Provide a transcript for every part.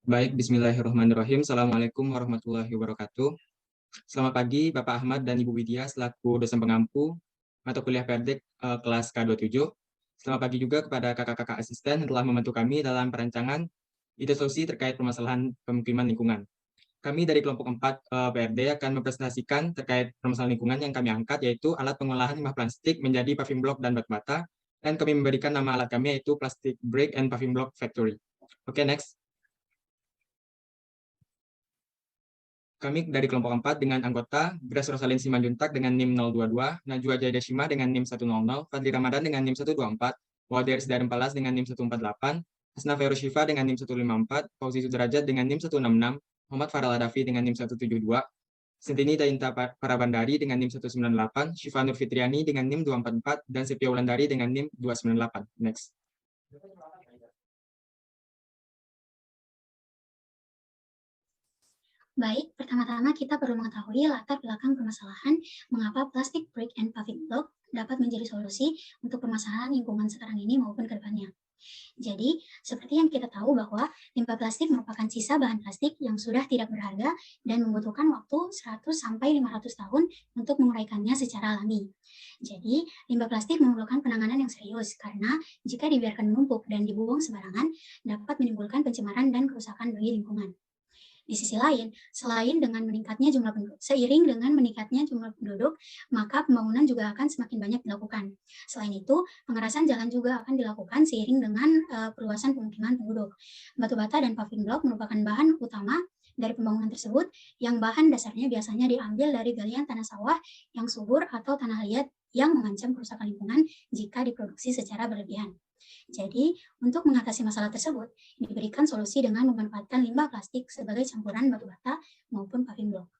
Baik, bismillahirrahmanirrahim. Assalamualaikum warahmatullahi wabarakatuh. Selamat pagi, Bapak Ahmad dan Ibu Widya selaku dosen pengampu mata kuliah Perdek kelas K27. Selamat pagi juga kepada kakak-kakak asisten yang telah membantu kami dalam perancangan ide solusi terkait permasalahan pemukiman lingkungan. Kami dari kelompok 4 PRD akan mempresentasikan terkait permasalahan lingkungan yang kami angkat, yaitu alat pengolahan limbah plastik menjadi paving block dan batu bata, dan kami memberikan nama alat kami yaitu Plastic Brick and Paving Block Factory. Oke, next. Kami dari kelompok 4 dengan anggota Grace Rosalin Simanjuntak dengan NIM 022, Najwa Jaidashima dengan NIM 100, Fadli Ramadan dengan NIM 124, Wadir Sidarempalas dengan NIM 148, Hasna Ferushifa dengan NIM 154, Fauzi Sudrajat dengan NIM 166, Muhammad Farel Adafi dengan NIM 172, Sentini Dainta Parabandari dengan NIM 198, Syifa Nur Fitriani dengan NIM 244, dan Sepia Wulandari dengan NIM 298. Next. Baik, pertama-tama kita perlu mengetahui latar belakang permasalahan mengapa plastic brick and paving block dapat menjadi solusi untuk permasalahan lingkungan sekarang ini maupun ke depannya. Jadi, seperti yang kita tahu bahwa limbah plastik merupakan sisa bahan plastik yang sudah tidak berharga dan membutuhkan waktu 100-500 tahun untuk menguraikannya secara alami. Jadi, limbah plastik memerlukan penanganan yang serius karena jika dibiarkan menumpuk dan dibuang sembarangan dapat menimbulkan pencemaran dan kerusakan bagi lingkungan. Di sisi lain, seiring dengan meningkatnya jumlah penduduk, maka pembangunan juga akan semakin banyak dilakukan. Selain itu, pengerasan jalan juga akan dilakukan seiring dengan perluasan pemukiman penduduk. Batu bata dan paving block merupakan bahan utama dari pembangunan tersebut, yang bahan dasarnya biasanya diambil dari galian tanah sawah yang subur atau tanah liat yang mengancam kerusakan lingkungan jika diproduksi secara berlebihan. Jadi, untuk mengatasi masalah tersebut, diberikan solusi dengan memanfaatkan limbah plastik sebagai campuran batu bata maupun paving block.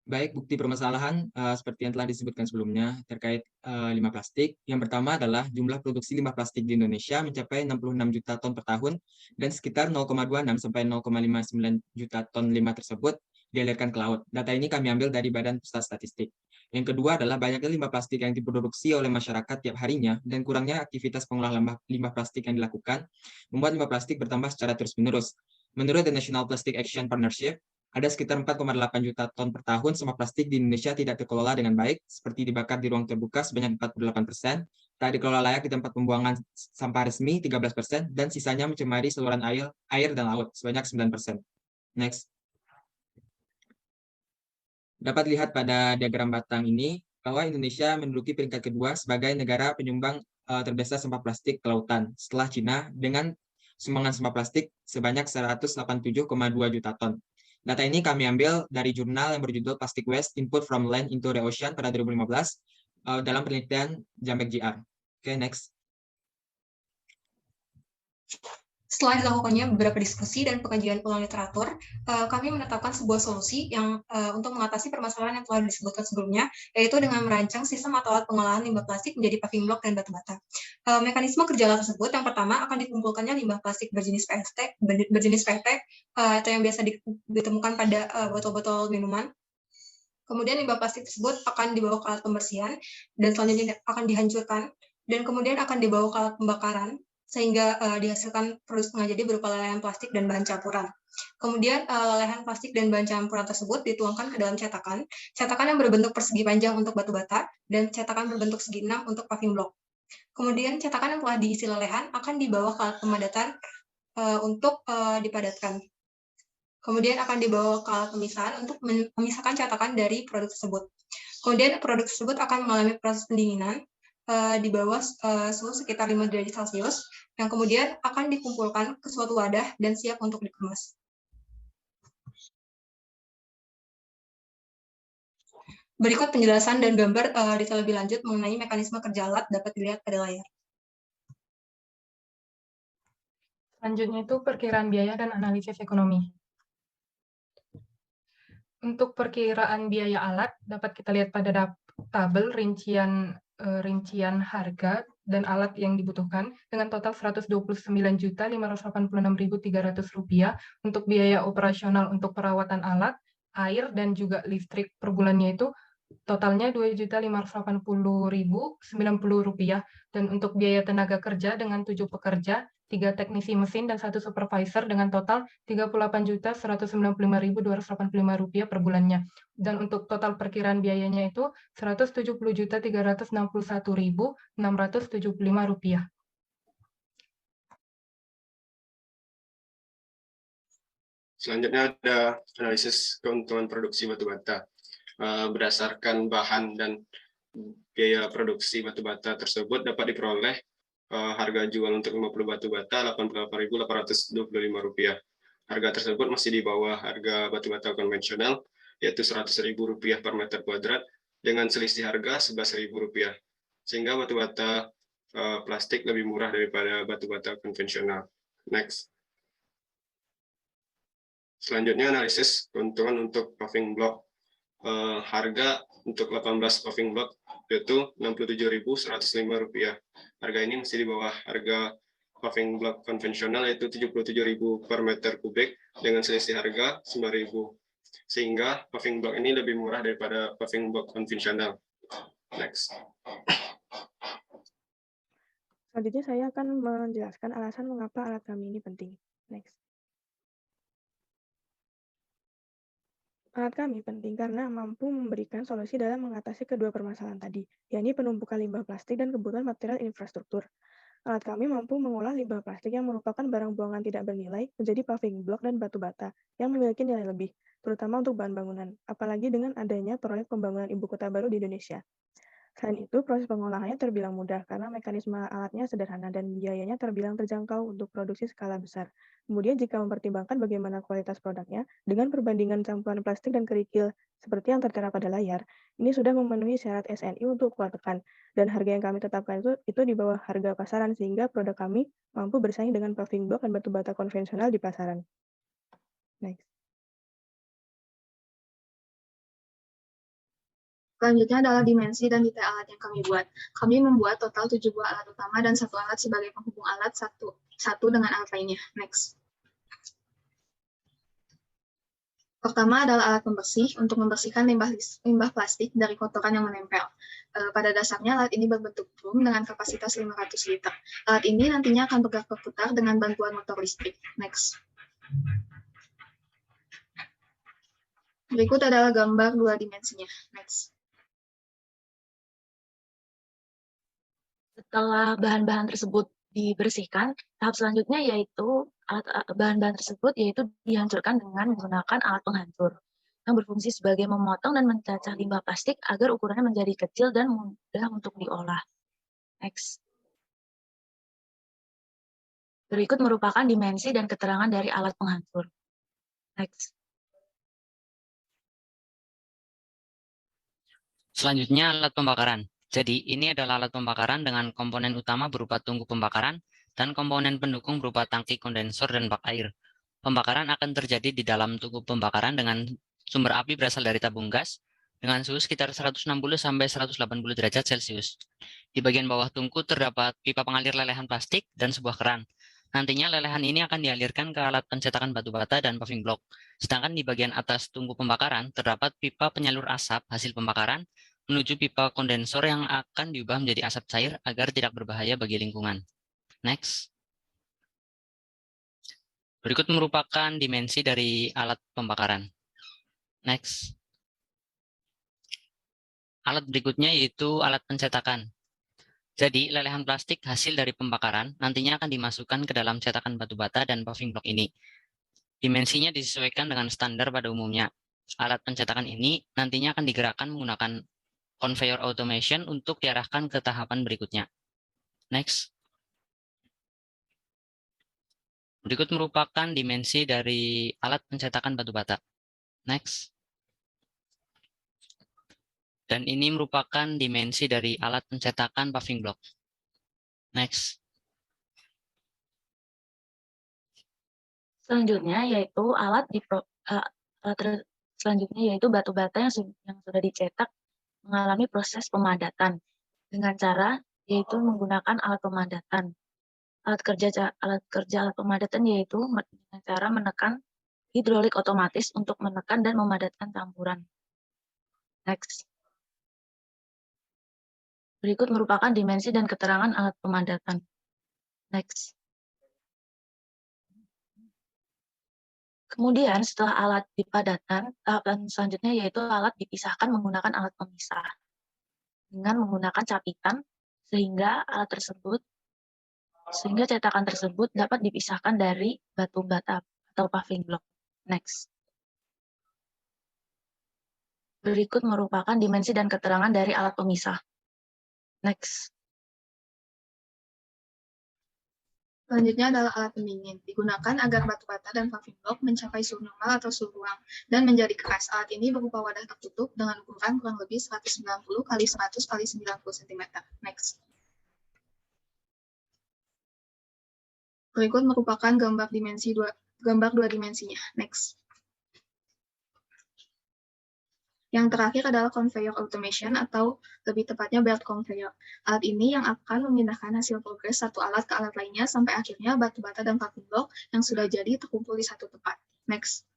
Baik, bukti permasalahan seperti yang telah disebutkan sebelumnya terkait limbah plastik. Yang pertama adalah jumlah produksi limbah plastik di Indonesia mencapai 66 juta ton per tahun, dan sekitar 0,26 sampai 0,59 juta ton limbah tersebut dialirkan ke laut. Data ini kami ambil dari Badan Pusat Statistik. Yang kedua adalah banyaknya limbah plastik yang diproduksi oleh masyarakat tiap harinya dan kurangnya aktivitas pengolahan limbah plastik yang dilakukan membuat limbah plastik bertambah secara terus-menerus. Menurut The National Plastic Action Partnership, ada sekitar 4,8 juta ton per tahun sampah plastik di Indonesia tidak terkelola dengan baik, seperti dibakar di ruang terbuka sebanyak 48%, tak dikelola layak di tempat pembuangan sampah resmi 13%, dan sisanya mencemari saluran air dan laut sebanyak 9%. Next. Dapat lihat pada diagram batang ini bahwa Indonesia menduduki peringkat kedua sebagai negara penyumbang terbesar sampah plastik ke lautan setelah Cina dengan sumbangan sampah plastik sebanyak 187,2 juta ton. Data ini kami ambil dari jurnal yang berjudul Plastic Waste Input from Land into the Ocean pada 2015 dalam penelitian Jambek JR. Oke, next. Setelah dilakukannya beberapa diskusi dan pengkajian ulang literatur, kami menetapkan sebuah solusi yang untuk mengatasi permasalahan yang telah disebutkan sebelumnya, yaitu dengan merancang sistem atau alat pengolahan limbah plastik menjadi paving block dan batu bata. Mekanisme kerja tersebut, yang pertama akan dikumpulkannya limbah plastik berjenis PET atau yang biasa ditemukan pada botol-botol minuman. Kemudian limbah plastik tersebut akan dibawa ke alat pembersihan dan selanjutnya akan dihancurkan, dan kemudian akan dibawa ke alat pembakaran sehingga dihasilkan produk setengah jadi berupa lelehan plastik dan bahan campuran. Kemudian lelehan plastik dan bahan campuran tersebut dituangkan ke dalam cetakan yang berbentuk persegi panjang untuk batu bata dan cetakan berbentuk segi enam untuk paving block. Kemudian cetakan yang telah diisi lelehan akan dibawa ke alat pemadatan untuk dipadatkan. Kemudian akan dibawa ke alat pemisahan untuk memisahkan cetakan dari produk tersebut. Kemudian produk tersebut akan mengalami proses pendinginan di bawah suhu sekitar 5 derajat Celcius, yang kemudian akan dikumpulkan ke suatu wadah dan siap untuk dikemas. Berikut penjelasan dan gambar detail lebih lanjut mengenai mekanisme kerja alat dapat dilihat pada layar. Selanjutnya itu perkiraan biaya dan analisis ekonomi. Untuk perkiraan biaya alat dapat kita lihat pada tabel rincian harga dan alat yang dibutuhkan dengan total Rp129.586.300 untuk biaya operasional untuk perawatan alat, air, dan juga listrik per bulannya itu totalnya Rp2.580.090 dan untuk biaya tenaga kerja dengan 7 pekerja, 3 teknisi mesin dan 1 supervisor dengan total Rp38.195.285 per bulannya. Dan untuk total perkiraan biayanya itu Rp170.361.675. Selanjutnya ada analisis keuntungan produksi batu bata. Berdasarkan bahan dan biaya produksi batu bata tersebut dapat diperoleh harga jual untuk 50 batu bata Rp88.825. Harga tersebut masih di bawah harga batu bata konvensional, yaitu Rp100.000 per meter kuadrat, dengan selisih harga Rp11.000. Sehingga batu bata plastik lebih murah daripada batu bata konvensional. Next. Selanjutnya analisis keuntungan untuk paving block. Harga untuk 18 paving block yaitu Rp67.105. Harga ini masih di bawah harga paving block konvensional yaitu Rp77.000 per meter kubik dengan selisih harga Rp9.000. Sehingga paving block ini lebih murah daripada paving block konvensional. Next. Selanjutnya saya akan menjelaskan alasan mengapa alat kami ini penting. Next. Alat kami penting karena mampu memberikan solusi dalam mengatasi kedua permasalahan tadi, yakni penumpukan limbah plastik dan kebutuhan material infrastruktur. Alat kami mampu mengolah limbah plastik yang merupakan barang buangan tidak bernilai menjadi paving block dan batu bata yang memiliki nilai lebih, terutama untuk bahan bangunan, apalagi dengan adanya proyek pembangunan ibu kota baru di Indonesia. Selain itu, proses pengolahannya terbilang mudah karena mekanisme alatnya sederhana dan biayanya terbilang terjangkau untuk produksi skala besar. Kemudian jika mempertimbangkan bagaimana kualitas produknya, dengan perbandingan campuran plastik dan kerikil seperti yang tertera pada layar, ini sudah memenuhi syarat SNI untuk kuat tekan, dan harga yang kami tetapkan itu di bawah harga pasaran sehingga produk kami mampu bersaing dengan paving block dan batu bata konvensional di pasaran. Next. Selanjutnya adalah dimensi dan detail alat yang kami buat. Kami membuat total 7 buah alat utama dan 1 alat sebagai penghubung alat satu dengan alat lainnya. Next. Pertama adalah alat pembersih untuk membersihkan limbah plastik dari kotoran yang menempel. Pada dasarnya alat ini berbentuk drum dengan kapasitas 500 liter. Alat ini nantinya akan berputar dengan bantuan motor listrik. Next. Berikut adalah gambar 2 dimensinya. Next. Setelah bahan-bahan tersebut dibersihkan, tahap selanjutnya yaitu bahan-bahan tersebut dihancurkan dengan menggunakan alat penghancur yang berfungsi sebagai memotong dan mencacah limbah plastik agar ukurannya menjadi kecil dan mudah untuk diolah. Next. Berikut merupakan dimensi dan keterangan dari alat penghancur. Next. Selanjutnya alat pembakaran. Jadi ini adalah alat pembakaran dengan komponen utama berupa tungku pembakaran dan komponen pendukung berupa tangki kondensor dan bak air. Pembakaran akan terjadi di dalam tungku pembakaran dengan sumber api berasal dari tabung gas dengan suhu sekitar 160 sampai 180 derajat Celcius. Di bagian bawah tungku terdapat pipa pengalir lelehan plastik dan sebuah keran. Nantinya lelehan ini akan dialirkan ke alat pencetakan batu bata dan paving block. Sedangkan di bagian atas tungku pembakaran terdapat pipa penyalur asap hasil pembakaran menuju pipa kondensor yang akan diubah menjadi asap cair agar tidak berbahaya bagi lingkungan. Next. Berikut merupakan dimensi dari alat pembakaran. Next. Alat berikutnya yaitu alat pencetakan. Jadi, lelehan plastik hasil dari pembakaran nantinya akan dimasukkan ke dalam cetakan batu bata dan paving block ini. Dimensinya disesuaikan dengan standar pada umumnya. Alat pencetakan ini nantinya akan digerakkan menggunakan conveyor automation untuk diarahkan ke tahapan berikutnya. Next. Berikut merupakan dimensi dari alat pencetakan batu bata. Next. Dan ini merupakan dimensi dari alat pencetakan paving block. Next. Selanjutnya yaitu batu bata yang sudah dicetak mengalami proses pemadatan dengan cara yaitu menggunakan alat pemadatan. Alat kerja alat pemadatan yaitu dengan cara menekan hidrolik otomatis untuk menekan dan memadatkan campuran. Next. Berikut merupakan dimensi dan keterangan alat pemadatan. Next. Kemudian setelah alat dipadatkan, tahapan selanjutnya yaitu alat dipisahkan menggunakan alat pemisah dengan menggunakan capitan sehingga cetakan tersebut dapat dipisahkan dari batu bata atau paving block. Next. Berikut merupakan dimensi dan keterangan dari alat pemisah. Next. Selanjutnya adalah alat pendingin. Digunakan agar batu bata dan paving block mencapai suhu normal atau suhu ruang dan menjadi keras. Alat ini berupa wadah tertutup dengan ukuran kurang lebih 190 x 100 x 90 cm. Next. Berikut merupakan gambar dua dimensinya. Next. Yang terakhir adalah conveyor automation atau lebih tepatnya belt conveyor. Alat ini yang akan memindahkan hasil progres satu alat ke alat lainnya sampai akhirnya batu bata dan paving block yang sudah jadi terkumpul di satu tempat. Next.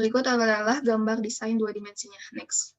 Berikut adalah gambar desain dua dimensinya. Next.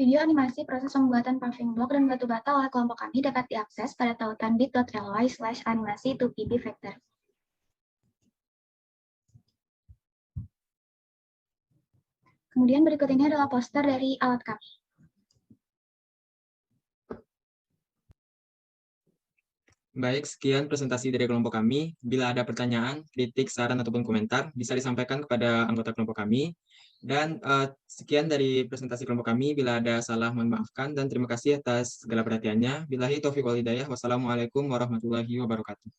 Video animasi proses pembuatan paving block dan batu bata oleh kelompok kami dapat diakses pada tautan bit.ly/animasi2pb-vector. Kemudian berikut ini adalah poster dari alat kami. Baik, sekian presentasi dari kelompok kami. Bila ada pertanyaan, kritik, saran, ataupun komentar, bisa disampaikan kepada anggota kelompok kami. Dan sekian dari presentasi kelompok kami. Bila ada salah, mohon maafkan. Dan terima kasih atas segala perhatiannya. Billahi taufiq wal hidayah. Wassalamualaikum warahmatullahi wabarakatuh.